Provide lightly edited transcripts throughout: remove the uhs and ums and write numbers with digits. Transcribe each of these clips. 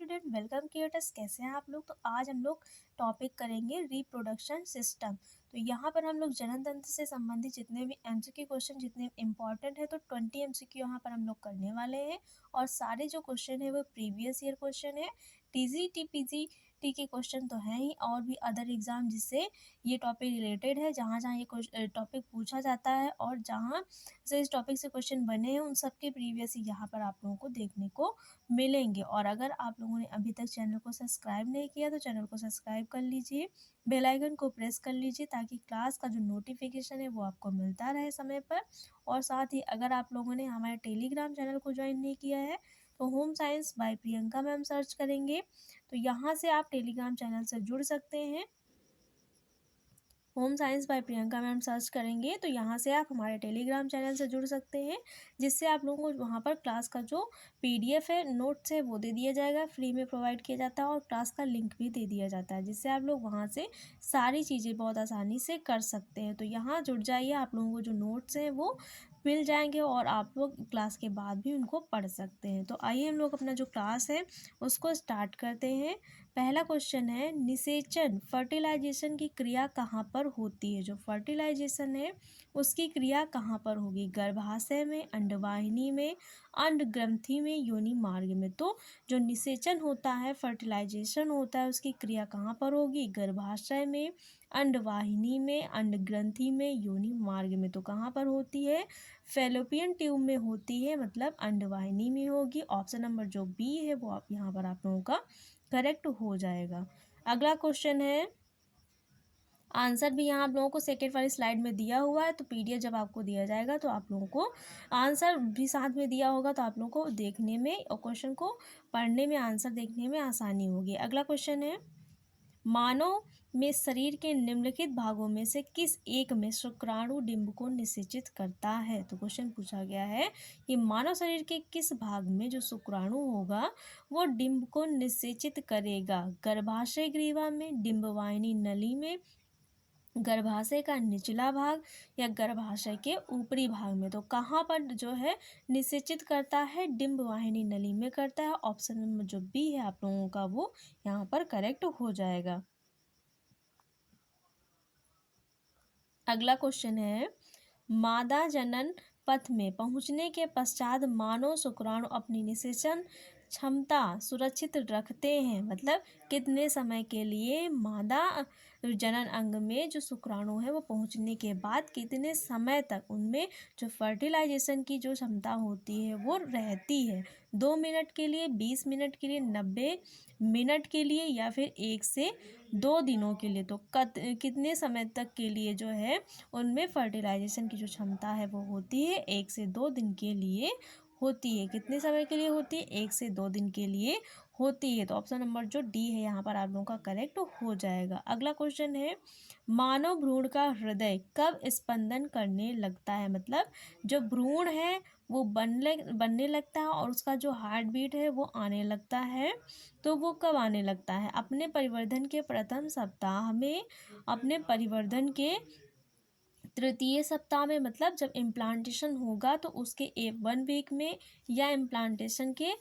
Student, welcome creators. कैसे हैं आप लोग। तो आज हम लोग टॉपिक करेंगे रिप्रोडक्शन सिस्टम। तो यहाँ पर हम लोग जनन तंत्र से संबंधित जितने भी एमसीक्यू क्वेश्चन जितने इंपॉर्टेंट है तो 20 एमसीक्यू यहाँ पर हम लोग करने वाले हैं। और सारे जो क्वेश्चन है वो प्रीवियस ईयर क्वेश्चन है। टीजी टीपीजी टी के क्वेश्चन तो हैं ही, और भी अदर एग्जाम जिससे ये टॉपिक रिलेटेड है, जहाँ जहाँ ये टॉपिक पूछा जाता है और जहाँ से इस टॉपिक से क्वेश्चन बने हैं उन सब के प्रीवियस यहाँ पर आप लोगों को देखने को मिलेंगे। और अगर आप लोगों ने अभी तक चैनल को सब्सक्राइब नहीं किया तो चैनल को सब्सक्राइब कर लीजिए, बेल आइकन को प्रेस कर लीजिए ताकि क्लास का जो नोटिफिकेशन है वो आपको मिलता रहे समय पर। और साथ ही अगर आप लोगों ने हमारे टेलीग्राम चैनल को ज्वाइन नहीं किया है तो home science by Priyanka ma'am search करेंगे तो यहाँ से आप टेलीग्राम चैनल से जुड़ सकते हैं। Home science by Priyanka ma'am search करेंगे तो यहाँ से आप हमारे टेलीग्राम चैनल से जुड़ सकते हैं, जिससे आप लोगों को वहाँ पर क्लास का जो पीडीएफ है, नोट्स है, वो दे दिया जाएगा, फ्री में प्रोवाइड किया जाता है और क्लास का लिंक भी दे दिया जाता है, जिससे आप लोग वहाँ से सारी चीज़ें बहुत आसानी से कर सकते हैं। तो यहाँ जुड़ जाइए, आप लोगों को जो नोट्स हैं वो मिल जाएंगे और आप लोग क्लास के बाद भी उनको पढ़ सकते हैं। तो आइए हम लोग अपना जो क्लास है उसको स्टार्ट करते हैं। पहला क्वेश्चन है, निषेचन फर्टिलाइजेशन की क्रिया कहाँ पर होती है। जो फर्टिलाइजेशन है उसकी क्रिया कहाँ पर होगी, गर्भाशय में, अंडवाहिनी में, अंड ग्रंथि में, योनि मार्ग में। तो जो निषेचन होता है, फर्टिलाइजेशन होता है, उसकी क्रिया कहाँ पर होगी, गर्भाशय में, अंडवाहिनी में, अंड ग्रंथि में, योनि मार्ग में। तो कहाँ पर होती है, फेलोपियन ट्यूब में होती है, मतलब अंडवाहिनी में होगी। ऑप्शन नंबर जो बी है वो आप यहाँ पर आप लोगों का करेक्ट हो जाएगा। अगला क्वेश्चन है, आंसर भी यहाँ आप लोगों को सेकेंड वाली स्लाइड में दिया हुआ है। तो पीडीएफ जब आपको दिया जाएगा तो आप लोगों को आंसर भी साथ में दिया होगा, तो आप लोगों को देखने में और क्वेश्चन को पढ़ने में, आंसर देखने में आसानी होगी। अगला क्वेश्चन है, मानव में शरीर के निम्नलिखित भागों में से किस एक में शुक्राणु डिंब को निषेचित करता है। तो क्वेश्चन पूछा गया है कि मानव शरीर के किस भाग में जो शुक्राणु होगा वो डिंब को निषेचित करेगा, गर्भाशय ग्रीवा में, डिंबवाहिनी नली में, गर्भाशय का निचला भाग या गर्भाशय के ऊपरी भाग में। तो कहाँ पर जो है निषेचित करता है, डिंब वाहिनी नली में करता है। ऑप्शन नंबर जो बी है आप लोगों का वो यहाँ पर करेक्ट हो जाएगा। अगला क्वेश्चन है, मादा जनन पथ में पहुंचने के पश्चात मानव शुक्राणु अपनी निषेचन क्षमता सुरक्षित रखते हैं, मतलब कितने समय के लिए मादा जनन अंग में जो शुक्राणु है वो पहुंचने के बाद कितने समय तक उनमें जो फर्टिलाइजेशन की जो क्षमता होती है वो रहती है। 2 मिनट के लिए, 20 मिनट के लिए, 90 मिनट के लिए या फिर 1 से 2 दिनों के लिए। तो कितने समय तक के लिए जो है उनमें फर्टिलाइजेशन की जो क्षमता है वो होती है 1 से 2 दिन के लिए होती है। कितने समय के लिए होती है, 1 से 2 दिन के लिए होती है। तो ऑप्शन नंबर जो डी है यहाँ पर आप लोगों का करेक्ट हो जाएगा। अगला क्वेश्चन है, मानव भ्रूण का हृदय कब स्पंदन करने लगता है, मतलब जो भ्रूण है वो बनने लगता है और उसका जो हार्ट बीट है वो आने लगता है। तो वो कब आने लगता है, अपने परिवर्धन के प्रथम सप्ताह में, अपने परिवर्धन के तृतीय सप्ताह में, मतलब जब इम्प्लांटेशन होगा तो उसके 1 वीक में, या इम्प्लांटेशन के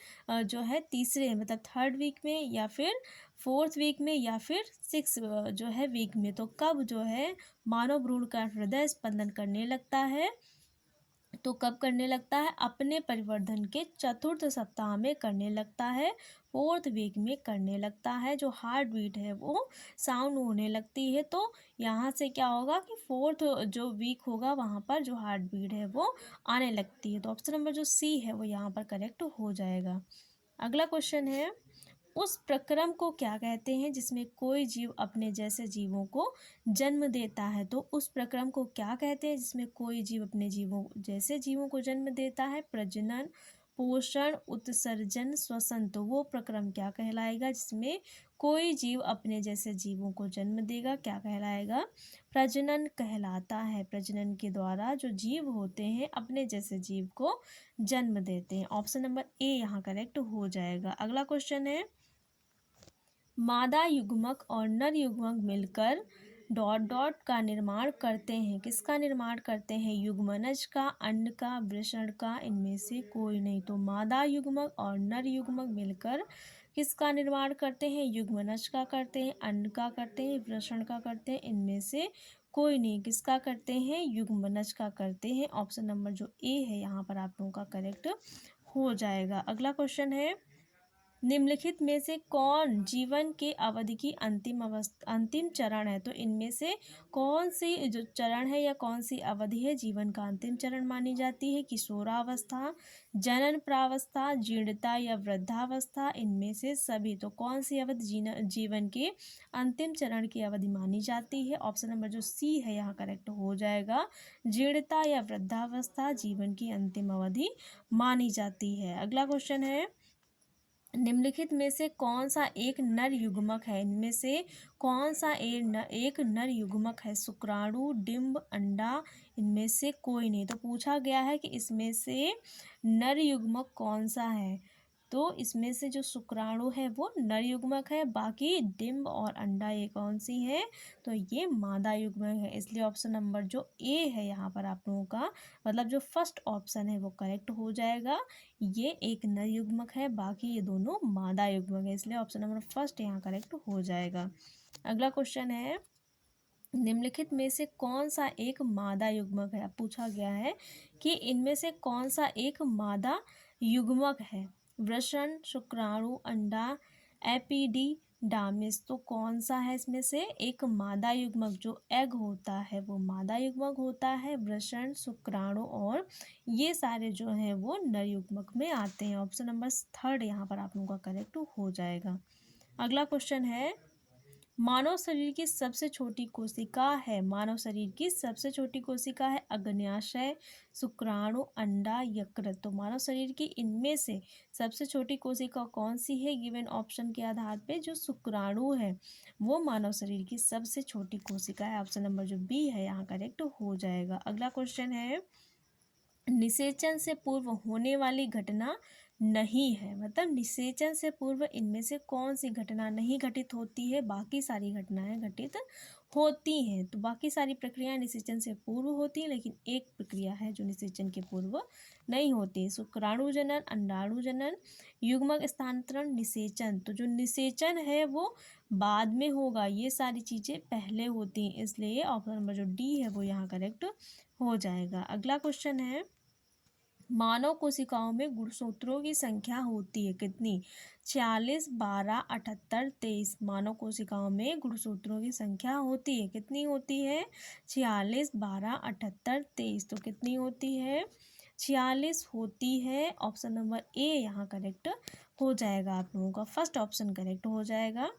जो है तीसरे मतलब 3rd वीक में, या फिर 4th वीक में, या फिर 6 जो है वीक में। तो कब जो है मानव भ्रूण का हृदय स्पंदन करने लगता है, तो कब करने लगता है, अपने परिवर्धन के 4th सप्ताह में करने लगता है, 4th वीक में करने लगता है। जो हार्ट बीट है वो साउंड होने लगती है। तो यहाँ से क्या होगा कि 4th जो वीक होगा वहाँ पर जो हार्ट बीट है वो आने लगती है। तो ऑप्शन नंबर जो सी है वो यहाँ पर करेक्ट हो जाएगा। अगला क्वेश्चन है, उस प्रक्रम को क्या कहते हैं जिसमें कोई जीव अपने जैसे जीवों को जन्म देता है। तो उस प्रक्रम को क्या कहते हैं जिसमें कोई जीव अपने जीवों जैसे जीवों को जन्म देता है, प्रजनन, पोषण, उत्सर्जन, श्वसन। तो वो प्रक्रम क्या कहलाएगा जिसमें कोई जीव अपने जैसे जीवों को जन्म देगा, क्या कहलाएगा, प्रजनन कहलाता है। प्रजनन के द्वारा जो जीव होते हैं अपने जैसे जीव को जन्म देते हैं। ऑप्शन नंबर ए यहाँ करेक्ट हो जाएगा। अगला क्वेश्चन है, मादा युग्मक और नर युग्मक मिलकर डॉट डॉट का निर्माण करते हैं। किसका निर्माण करते हैं, युग्मनज का, अंड का, वृषण का, इनमें से कोई नहीं। तो मादा युग्मक और नर युग्मक मिलकर किसका निर्माण करते हैं? युग्मनज का करते हैं, अंड का करते हैं, वृषण का करते हैं, इनमें से कोई नहीं। किसका करते हैं? युग्मनज का करते हैं। ऑप्शन नंबर जो ए है यहाँ पर आप लोगों का करेक्ट हो जाएगा। अगला क्वेश्चन है, निम्नलिखित में से कौन जीवन के अवधि की अंतिम चरण है? तो इनमें से कौन सी जो चरण है या कौन सी अवधि है जीवन का अंतिम चरण मानी जाती है? किशोरावस्था, जनन प्रावस्था, जीर्णता या वृद्धावस्था, इनमें से सभी। तो कौन सी अवधि जीवन के अंतिम चरण की अवधि मानी जाती है? ऑप्शन नंबर जो सी है यहाँ करेक्ट हो जाएगा। जीर्णता या वृद्धावस्था जीवन की अंतिम अवधि मानी जाती है। अगला क्वेश्चन है, निम्नलिखित में से कौन सा एक नर युग्मक है? इनमें से कौन सा एक नर युग्मक है? शुक्राणु, डिंब, अंडा, इनमें से कोई नहीं। तो पूछा गया है कि इसमें से नर युग्मक कौन सा है? तो इसमें से जो शुक्राणु है वो नर युग्मक है, बाकी डिंब और अंडा ये कौन सी है? तो ये मादा युग्मक है। इसलिए ऑप्शन नंबर जो ए है यहाँ पर आप लोगों का मतलब जो फर्स्ट ऑप्शन है वो करेक्ट हो जाएगा। ये एक नर युग्मक है, बाकी ये दोनों मादा युग्मक है, इसलिए ऑप्शन नंबर फर्स्ट यहाँ करेक्ट हो जाएगा। अगला क्वेश्चन है, निम्नलिखित में से कौन सा एक मादा युग्मक है? पूछा गया है कि इनमें से कौन सा एक मादा युग्मक है? वृषण, शुक्राणु, अंडा, एपिडिडामिस। तो कौन सा है इसमें से एक मादा युग्मक? जो एग होता है वो मादा युग्मक होता है। वृषण, शुक्राणु और ये सारे जो हैं वो नर युग्मक में आते हैं। ऑप्शन नंबर थर्ड यहाँ पर आप लोगों का करेक्ट हो जाएगा। अगला क्वेश्चन है, मानव शरीर की सबसे छोटी कोशिका है? मानव शरीर की सबसे छोटी कोशिका है अग्न्याशय, शुक्राणु, अंडा, यकृत। तो मानव शरीर की इनमें से सबसे छोटी कोशिका कौन सी है? गिवन ऑप्शन के आधार पे जो शुक्राणु है वो मानव शरीर की सबसे छोटी कोशिका है। ऑप्शन नंबर जो बी है यहाँ करेक्ट हो जाएगा। अगला क्वेश्चन है, निषेचन से पूर्व होने वाली घटना नहीं है, मतलब निषेचन से पूर्व इनमें से कौन सी घटना नहीं घटित होती है? बाकी सारी घटनाएं घटित होती हैं। तो बाकी सारी प्रक्रियाएं निषेचन से पूर्व होती हैं, लेकिन एक प्रक्रिया है जो निषेचन के पूर्व नहीं होती। शुक्राणु जनन, अंडाणु जनन, युग्मक स्थानांतरण, निषेचन। तो जो निषेचन है वो बाद में होगा, ये सारी चीज़ें पहले होती हैं, इसलिए ऑप्शन नंबर जो डी है वो यहाँ करेक्ट हो जाएगा। अगला क्वेश्चन है, मानव कोशिकाओं में गुणसूत्रों की संख्या होती है कितनी? 46, 12, 78, 23। मानव कोशिकाओं में गुणसूत्रों की संख्या होती है, कितनी होती है? 46, 12, 78, 23। तो कितनी होती है? 46 होती है। ऑप्शन नंबर ए यहाँ करेक्ट हो जाएगा। आप लोगों का फर्स्ट ऑप्शन करेक्ट हो जाएगा।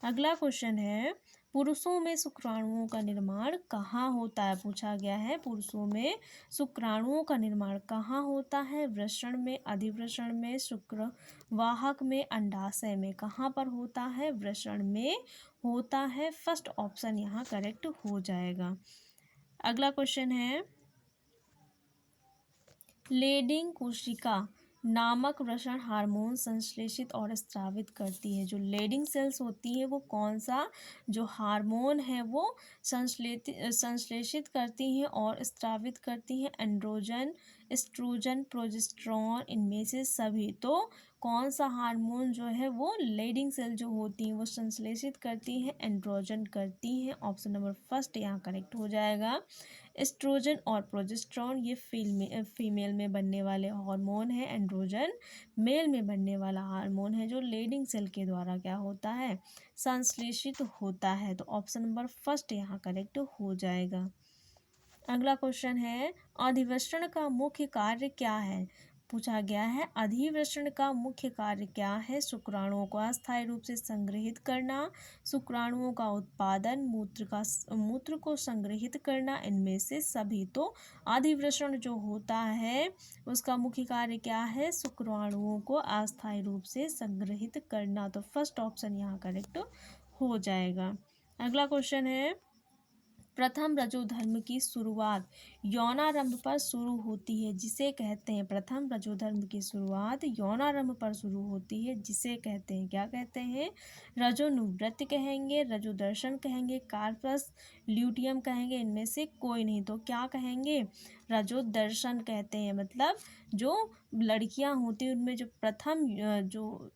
अगला क्वेश्चन है, पुरुषों में शुक्राणुओं का निर्माण कहाँ होता है? पूछा गया है पुरुषों में शुक्राणुओं का निर्माण कहाँ होता है? वृषण में, अधिवृषण में, शुक्रवाहक में, अंडाशय में। कहाँ पर होता है? वृषण में होता है। फर्स्ट ऑप्शन यहाँ करेक्ट हो जाएगा। अगला क्वेश्चन है, लेडिंग कोशिका नामक वृषण हार्मोन संश्लेषित और स्रावित करती है। जो लेडिंग सेल्स होती है वो कौन सा जो हार्मोन है वो संश्लेषित करती हैं और स्रावित करती हैं? एंड्रोजन, एस्ट्रोजन, प्रोजेस्टेरॉन, इनमें से सभी। तो कौन सा हार्मोन जो है वो लेडिंग सेल जो होती हैं वो संश्लेषित करती हैं? एंड्रोजन करती हैं। ऑप्शन नंबर फर्स्ट यहाँ करेक्ट हो जाएगा। एस्ट्रोजन और प्रोजेस्टेरॉन ये फीमेल में बनने वाले हार्मोन है। एंड्रोजन मेल में बनने वाला हार्मोन है जो लेडिंग सेल के द्वारा क्या होता है? संश्लेषित होता है। तो ऑप्शन नंबर फर्स्ट यहाँ करेक्ट हो जाएगा। अगला क्वेश्चन है, अधिवृषण का मुख्य कार्य क्या है? पूछा गया है अधिवृषण का मुख्य कार्य क्या है? शुक्राणुओं को अस्थायी रूप से संग्रहित करना, शुक्राणुओं का उत्पादन, मूत्र को संग्रहित करना, इनमें से सभी। तो अधिवृषण जो होता है उसका मुख्य कार्य क्या है? शुक्राणुओं को अस्थायी रूप से संग्रहित करना। तो फर्स्ट ऑप्शन यहाँ करेक्ट हो जाएगा। अगला क्वेश्चन है, प्रथम रजोधर्म की शुरुआत यौनारंभ पर शुरू होती है जिसे कहते हैं? प्रथम रजोधर्म की शुरुआत यौनारंभ पर शुरू होती है जिसे कहते हैं? क्या कहते हैं? रजोनुवृत्ति कहेंगे, रजोदर्शन कहेंगे, कार्पस ल्यूटियम कहेंगे, इनमें से कोई नहीं। तो क्या कहेंगे? रजोदर्शन कहते हैं। मतलब जो लड़कियां होती हैं उनमें जो प्रथम जो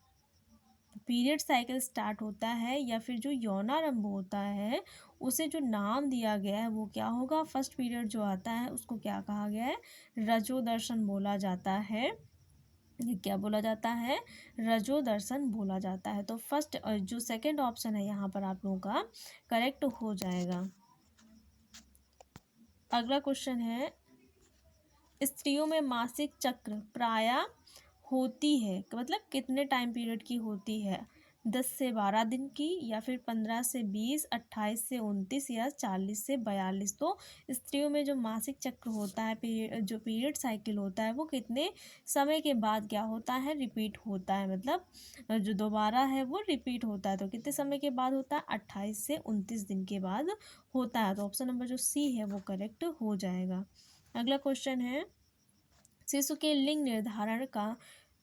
पीरियड साइकिल स्टार्ट होता है या फिर जो यौनारंभ होता है उसे जो नाम दिया गया है वो क्या होगा, फर्स्ट पीरियड जो आता है उसको क्या कहा गया है, रजोदर्शन बोला जाता है। ये क्या बोला जाता है, रजोदर्शन बोला जाता है। तो फर्स्ट जो सेकंड ऑप्शन है यहाँ पर आप लोगों का करेक्ट हो जाएगा। अगला क्वेश्चन है, स्त्रियों में मासिक चक्र प्रायः होती है, मतलब कितने टाइम पीरियड की होती है, 10 से 12 दिन की, या फिर 15 से 20, 28 से 29, या 40 से 42। तो स्त्रियों में जो मासिक चक्र होता है, जो पीरियड साइकिल होता है वो कितने समय के बाद क्या होता है, रिपीट होता है, मतलब जो दोबारा है वो रिपीट होता है। तो कितने समय के बाद होता है, 28 से 29 दिन के बाद होता है। तो ऑप्शन नंबर जो सी है वो करेक्ट हो जाएगा। अगला क्वेश्चन है, शिशु के लिंग निर्धारण का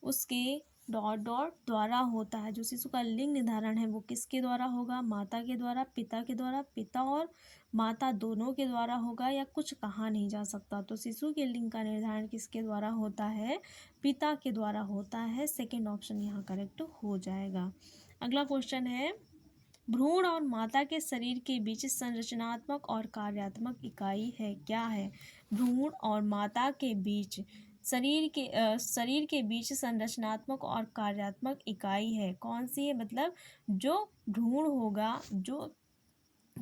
उसके डॉट डॉट द्वारा होता है। जो शिशु का लिंग निर्धारण है वो किसके द्वारा होगा, माता के द्वारा, पिता के द्वारा, पिता और माता दोनों के द्वारा होगा, या कुछ कहा नहीं जा सकता। तो शिशु के लिंग का निर्धारण किसके द्वारा होता है, पिता के द्वारा होता है। सेकेंड ऑप्शन यहाँ करेक्ट हो जाएगा। अगला क्वेश्चन है, भ्रूण और माता के शरीर के बीच संरचनात्मक और कार्यात्मक इकाई है, क्या है, भ्रूण और माता के बीच शरीर के बीच संरचनात्मक और कार्यात्मक इकाई है, कौन सी है, मतलब जो भ्रूण होगा, जो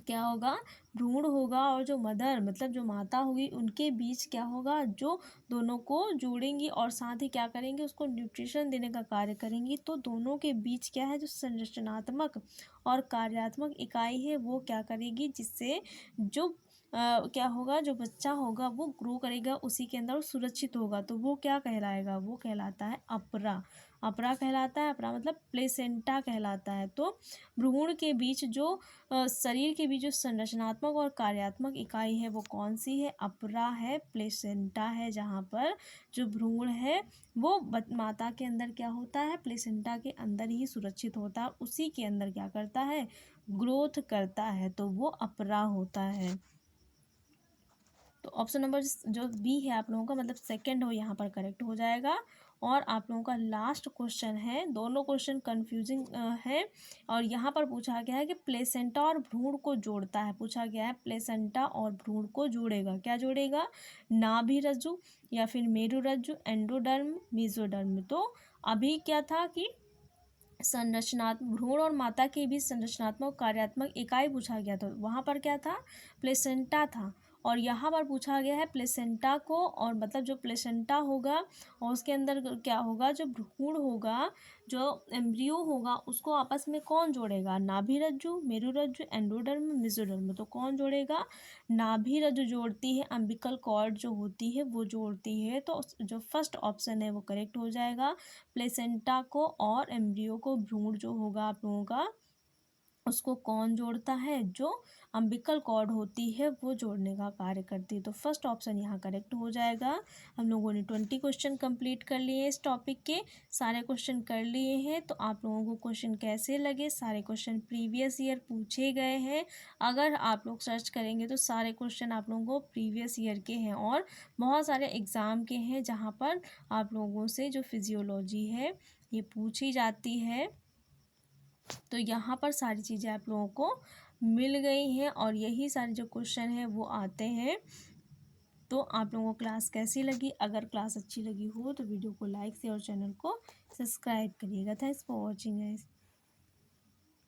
क्या होगा, भ्रूण होगा, और जो मदर मतलब जो माता होगी उनके बीच क्या होगा, जो दोनों को जोड़ेंगी और साथ ही क्या करेंगे, उसको न्यूट्रिशन देने का कार्य करेंगी। तो दोनों के बीच क्या है, जो संरचनात्मक और कार्यात्मक इकाई है वो क्या करेगी, जिससे जो क्या होगा, जो बच्चा होगा वो ग्रो करेगा, उसी के अंदर सुरक्षित होगा। तो वो क्या कहलाएगा, वो कहलाता है अपरा। अपरा कहलाता है, अपरा मतलब प्लेसेंटा कहलाता है। तो भ्रूण के बीच जो शरीर के बीच जो संरचनात्मक और कार्यात्मक इकाई है वो कौन सी है, अपरा है, प्लेसेंटा है। जहाँ पर जो भ्रूण है वो माता के अंदर क्या होता है, प्लेसेंटा के अंदर ही सुरक्षित होता है, उसी के अंदर क्या करता है, ग्रोथ करता है। तो वो अपरा होता है। तो ऑप्शन नंबर जो बी है आप लोगों का, मतलब सेकंड हो, यहाँ पर करेक्ट हो जाएगा। और आप लोगों का लास्ट क्वेश्चन है, दोनों क्वेश्चन कंफ्यूजिंग है, और यहाँ पर पूछा गया है कि प्लेसेंटा और भ्रूण को जोड़ता है। पूछा गया है प्लेसेंटा और भ्रूण को जोड़ेगा, क्या जोड़ेगा, नाभि रज्जु, या फिर मेरु रज्जु, एंडोडर्म, मेसोडर्म। तो अभी क्या था कि संरचनात्मक, भ्रूण और माता के बीच संरचनात्मक कार्यात्मक इकाई पूछा गया, तो वहाँ पर क्या था, प्लेसेंटा था। और यहाँ पर पूछा गया है प्लेसेंटा को, और मतलब जो प्लेसेंटा होगा और उसके अंदर क्या होगा, जो भ्रूण होगा, जो एम्ब्रियो होगा, उसको आपस में कौन जोड़ेगा, नाभि रज्जु, मेरु रज्जु, एंडोडर्म, मेसोडर्म। तो कौन जोड़ेगा, नाभि रज्जु जोड़ती है, अम्बिकल कॉर्ड जो होती है वो जोड़ती है। तो जो फर्स्ट ऑप्शन है वो करेक्ट हो जाएगा। प्लेसेंटा को और एम्ब्रियो को, भ्रूण जो होगा आप लोगों का, उसको कौन जोड़ता है, जो अम्बिकल कॉर्ड होती है वो जोड़ने का कार्य करती है। तो फर्स्ट ऑप्शन यहाँ करेक्ट हो जाएगा। हम लोगों ने 20 क्वेश्चन कंप्लीट कर लिए इस टॉपिक के, सारे क्वेश्चन कर लिए हैं। तो आप लोगों को क्वेश्चन कैसे लगे, सारे क्वेश्चन प्रीवियस ईयर पूछे गए हैं। अगर आप लोग सर्च करेंगे तो सारे क्वेश्चन आप लोगों को प्रीवियस ईयर के हैं, और बहुत सारे एग्ज़ाम के हैं जहाँ पर आप लोगों से जो फिजियोलॉजी है ये पूछी जाती है। तो यहाँ पर सारी चीज़ें आप लोगों को मिल गई हैं, और यही सारे जो क्वेश्चन हैं वो आते हैं। तो आप लोगों को क्लास कैसी लगी, अगर क्लास अच्छी लगी हो तो वीडियो को लाइक से और चैनल को सब्सक्राइब करिएगा। Thanks for watching guys.